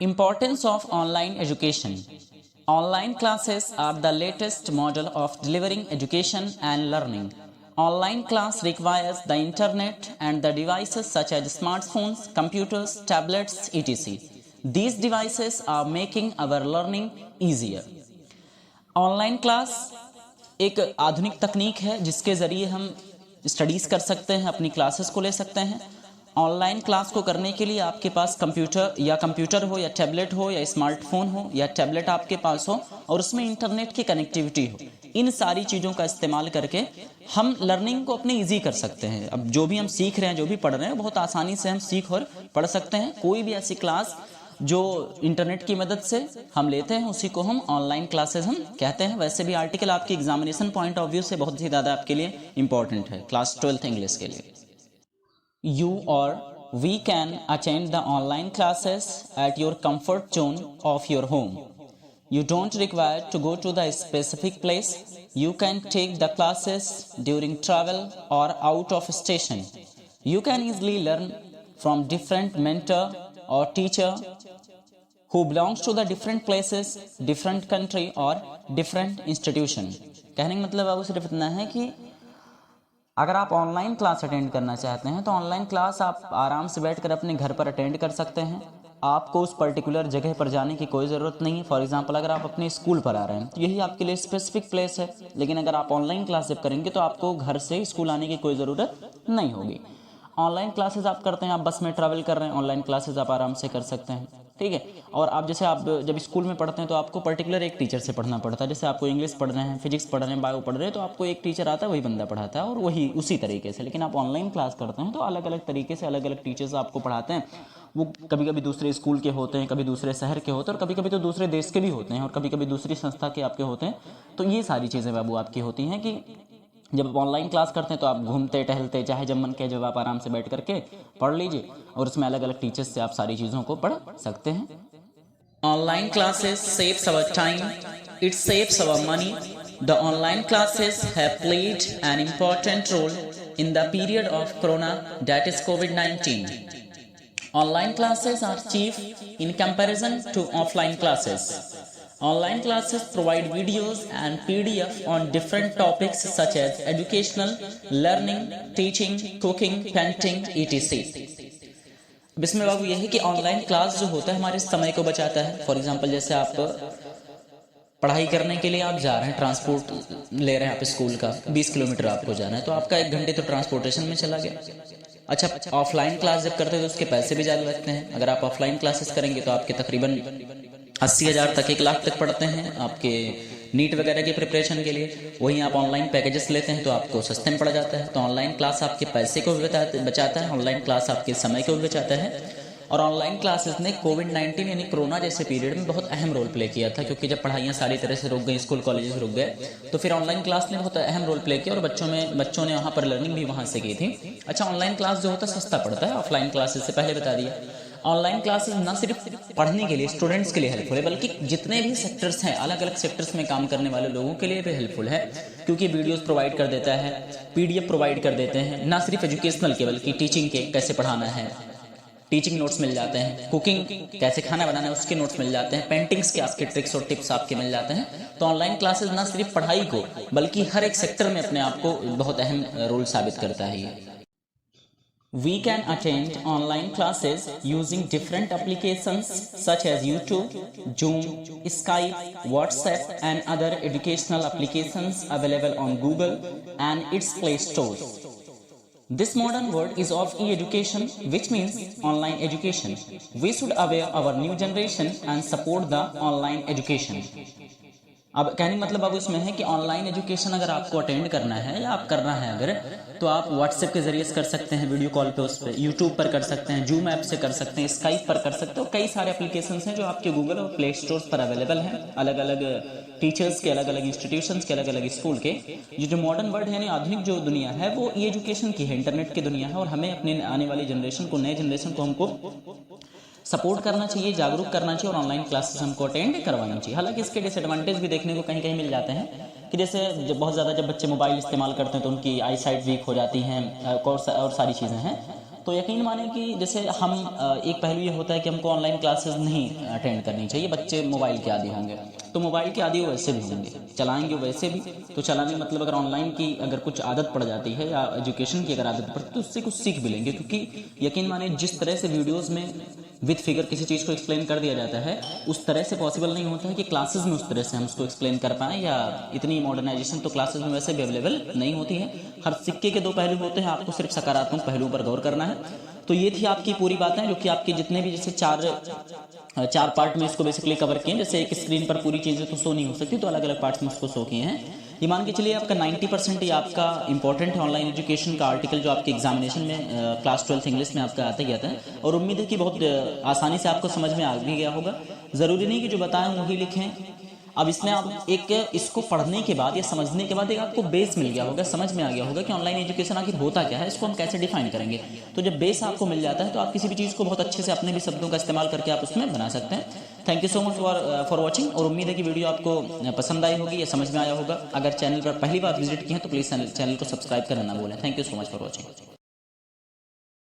Importance of online education. Online classes are the latest model of delivering education and learning. Online class requires the internet and the devices such as smartphones, computers, tablets, etc. These devices are making our learning easier. Online class एक आधुनिक तकनीक है जिसके ज़रिए हम studies कर सकते हैं, अपनी क्लासेस को ले सकते हैं। ऑनलाइन क्लास को करने के लिए आपके पास कंप्यूटर हो या टैबलेट हो या स्मार्टफोन हो या टैबलेट आपके पास हो और उसमें इंटरनेट की कनेक्टिविटी हो। इन सारी चीज़ों का इस्तेमाल करके हम लर्निंग को अपने ईजी कर सकते हैं। अब जो भी हम सीख रहे हैं, जो भी पढ़ रहे हैं, बहुत आसानी से हम सीख और पढ़ सकते हैं। कोई भी ऐसी क्लास जो इंटरनेट की मदद से हम लेते हैं उसी को हम ऑनलाइन क्लासेस हम कहते हैं। वैसे भी आर्टिकल आपकी एग्जामिनेशन पॉइंट ऑफ व्यू से बहुत ही ज़्यादा आपके लिए इंपॉर्टेंट है क्लास 12th इंग्लिश के लिए। You or we can attend the online classes at your comfort zone of your home. You don't require to go to the specific place. You can take the classes during travel or out of station. You can easily learn from different mentor or teacher who belongs to the different places, different country or different institution. कहने का मतलब आपको सिर्फ इतना है कि अगर आप ऑनलाइन क्लास अटेंड करना चाहते हैं तो ऑनलाइन क्लास आप आराम से बैठकर अपने घर पर अटेंड कर सकते हैं। आपको उस पर्टिकुलर जगह पर जाने की कोई ज़रूरत नहीं है। फॉर एग्जांपल अगर आप अपने स्कूल पर आ रहे हैं तो यही आपके लिए स्पेसिफिक प्लेस है, लेकिन अगर आप ऑनलाइन क्लास जब करेंगे तो आपको घर से स्कूल आने की कोई ज़रूरत नहीं होगी। ऑनलाइन क्लासेस आप करते हैं, आप बस में ट्रैवल कर रहे हैं, ऑनलाइन क्लासेस आप आराम से कर सकते हैं, ठीक है। और आप जब स्कूल में पढ़ते हैं तो आपको पर्टिकुलर एक टीचर से पढ़ना पड़ता है। जैसे आपको इंग्लिश पढ़ रहे हैं, फिजिक्स पढ़ रहे हैं, बायो पढ़ रहे हैं, तो आपको एक टीचर आता है, वही बंदा पढ़ाता है और वही उसी तरीके से। लेकिन आप ऑनलाइन क्लास करते हैं तो अलग अलग तरीके से अलग अलग टीचर्स आपको पढ़ाते हैं। वो कभी कभी दूसरे स्कूल के होते हैं, कभी दूसरे शहर के होते हैं और कभी कभी तो दूसरे देश के भी होते हैं और कभी कभी दूसरी संस्था के आपके होते हैं। तो ये सारी चीज़ें बाबू आपकी होती हैं कि जब आप ऑनलाइन क्लास करते हैं तो आप घूमते टहलते चाहे जब मन के जब आप आराम से बैठ करके पढ़ लीजिए और उसमें अलग अलग टीचर्स से आप सारी चीज़ों को पढ़ सकते हैं। Online classes saves our time, it saves our money. The online classes have played an important role in the period of corona, that is COVID-19. Online classes are cheap in comparison to offline classes. Online classes provide videos and PDF on different topics such as educational, learning, teaching, cooking, painting, etc. अब इसमें बाबू यह है कि online class जो होता है हमारे समय को बचाता है। फॉर एग्जांपल जैसे आप पढ़ाई करने के लिए आप जा रहे हैं, ट्रांसपोर्ट ले रहे हैं आप स्कूल का, 20 किलोमीटर आपको जाना है तो आपका 1 घंटे तो ट्रांसपोर्टेशन में चला गया। अच्छा, ऑफलाइन क्लास जब करते हैं तो उसके पैसे भी ज़्यादा लगते हैं। अगर आप ऑफलाइन क्लासेस करेंगे तो आपके तकरीबन 80,000 तक 1 लाख तक पड़ते हैं आपके नीट वगैरह की प्रिपरेशन के लिए। वहीं आप ऑनलाइन पैकेजेस लेते हैं तो आपको सस्ते में पड़ जाता है। तो ऑनलाइन क्लास आपके पैसे को भी बचाता है, ऑनलाइन क्लास आपके समय को भी बचाता है। और ऑनलाइन क्लासेस ने कोविड-19 यानी कोरोना जैसे पीरियड में बहुत अहम रोल प्ले किया था, क्योंकि जब पढ़ाइयाँ सारी तरह से रुक गई, स्कूल कॉलेजेस रुक गए, तो फिर ऑनलाइन क्लास ने बहुत अहम रोल प्ले किया और बच्चों ने वहाँ पर लर्निंग भी वहाँ से की थी। अच्छा, ऑनलाइन क्लास जो होता है सस्ता पड़ता है ऑफलाइन क्लासेस से, पहले बता दिया। ऑनलाइन क्लासेस ना सिर्फ पढ़ने के लिए स्टूडेंट्स के लिए हेल्पफुल है, बल्कि जितने भी सेक्टर्स हैं, अलग अलग सेक्टर्स में काम करने वाले लोगों के लिए भी हेल्पफुल है, क्योंकि वीडियोस प्रोवाइड कर देता है, PDF प्रोवाइड कर देते हैं, ना सिर्फ एजुकेशनल के बल्कि टीचिंग के कैसे पढ़ाना है, टीचिंग नोट्स मिल जाते हैं, कुकिंग कैसे खाना बनाना है उसके नोट्स मिल जाते हैं, पेंटिंग्स के आपके ट्रिक्स और टिप्स आपके मिल जाते हैं। तो ऑनलाइन क्लासेस ना सिर्फ पढ़ाई को बल्कि हर एक सेक्टर में अपने आप को बहुत अहम रोल साबित करता है ये। We can attend online classes using different applications such as YouTube, Zoom, Skype, WhatsApp and other educational applications available on Google and its Play stores. This modern world is of e-education, which means online education. We should aware our new generation and support the online education. अब कहने का मतलब अब इसमें है कि online education अगर आपको अटेंड करना है या आप करना है अगर, तो आप व्हाट्सएप के ज़रिए से कर सकते हैं, वीडियो कॉल पे, उस पर यूट्यूब पर कर सकते हैं, जूम ऐप से कर सकते हैं, स्काइप पर कर सकते हो। कई सारे एप्लीकेशंस हैं जो आपके गूगल और प्ले स्टोर्स पर अवेलेबल हैं, अलग अलग टीचर्स के, अलग अलग इंस्टीट्यूशंस के, अलग अलग स्कूल के। ये जो मॉडर्न वर्ल्ड है यानी आधुनिक जो दुनिया है वो ई एजुकेशन की है, इंटरनेट की दुनिया है, और हमें अपने आने वाली जनरेशन को, नए जनरेशन को हमको सपोर्ट करना चाहिए, जागरूक करना चाहिए और ऑनलाइन क्लासेस हमको अटेंड करवानी चाहिए। हालांकि इसके डिसएडवांटेज भी देखने को कहीं कहीं मिल जाते हैं कि जैसे जब बहुत ज़्यादा जब बच्चे मोबाइल इस्तेमाल करते हैं तो उनकी आई साइट वीक हो जाती हैं और सारी चीज़ें हैं। तो यकीन माने कि जैसे हम एक पहलू ये होता है कि हमको ऑनलाइन क्लासेस नहीं अटेंड करनी चाहिए, बच्चे मोबाइल के आदी होंगे, तो मोबाइल के आदी वैसे भी होंगे, चलाएंगे वैसे भी। तो चलाने मतलब अगर ऑनलाइन की अगर कुछ आदत पड़ जाती है या एजुकेशन की अगर आदत पड़ती है तो उससे कुछ सीख भी लेंगे, क्योंकि यकीन माने जिस तरह से वीडियोज़ में विद फिगर किसी चीज़ को एक्सप्लेन कर दिया जाता है उस तरह से पॉसिबल नहीं होता है कि क्लासेस में उस तरह से हम उसको एक्सप्लेन कर पाएँ, या इतनी मॉडर्नाइजेशन तो क्लासेस में वैसे भी अवेलेबल नहीं होती है। हर सिक्के के दो पहलू होते हैं, आपको सिर्फ सकारात्मक पहलुओं पर गौर करना है। तो ये थी आपकी पूरी बातें, जो कि आपके जितने भी जैसे चार पार्ट में इसको बेसिकली कवर किए हैं। जैसे एक स्क्रीन पर पूरी चीज़ें तो शो नहीं हो सकती, तो अलग अलग पार्ट्स में उसको शो किए हैं। ये मान के चलिए आपका 90% ही आपका इंपॉर्टेंट है ऑनलाइन एजुकेशन का आर्टिकल, जो आपके एग्जामिनेशन में क्लास 12th इंग्लिश में आपका आता ही आता है। और उम्मीद है कि बहुत आसानी से आपको समझ में आ भी गया होगा। ज़रूरी नहीं कि जो बताएं वही लिखें। अब इसमें आप एक इसको पढ़ने के बाद या समझने के बाद एक आपको बेस मिल गया होगा, समझ में आ गया होगा कि ऑनलाइन एजुकेशन आखिर होता क्या है, इसको हम कैसे डिफाइन करेंगे। तो जब बेस आपको मिल जाता है तो आप किसी भी चीज़ को बहुत अच्छे से अपने भी शब्दों का इस्तेमाल करके आप उसमें बना सकते हैं। Thank you so much for watching, और उम्मीद है कि वीडियो आपको पसंद आई होगी या समझ में आया होगा। अगर चैनल पर पहली बार विजिट किए हैं तो प्लीज़ चैनल को सब्सक्राइब करना ना भूलें। Thank you so much for watching.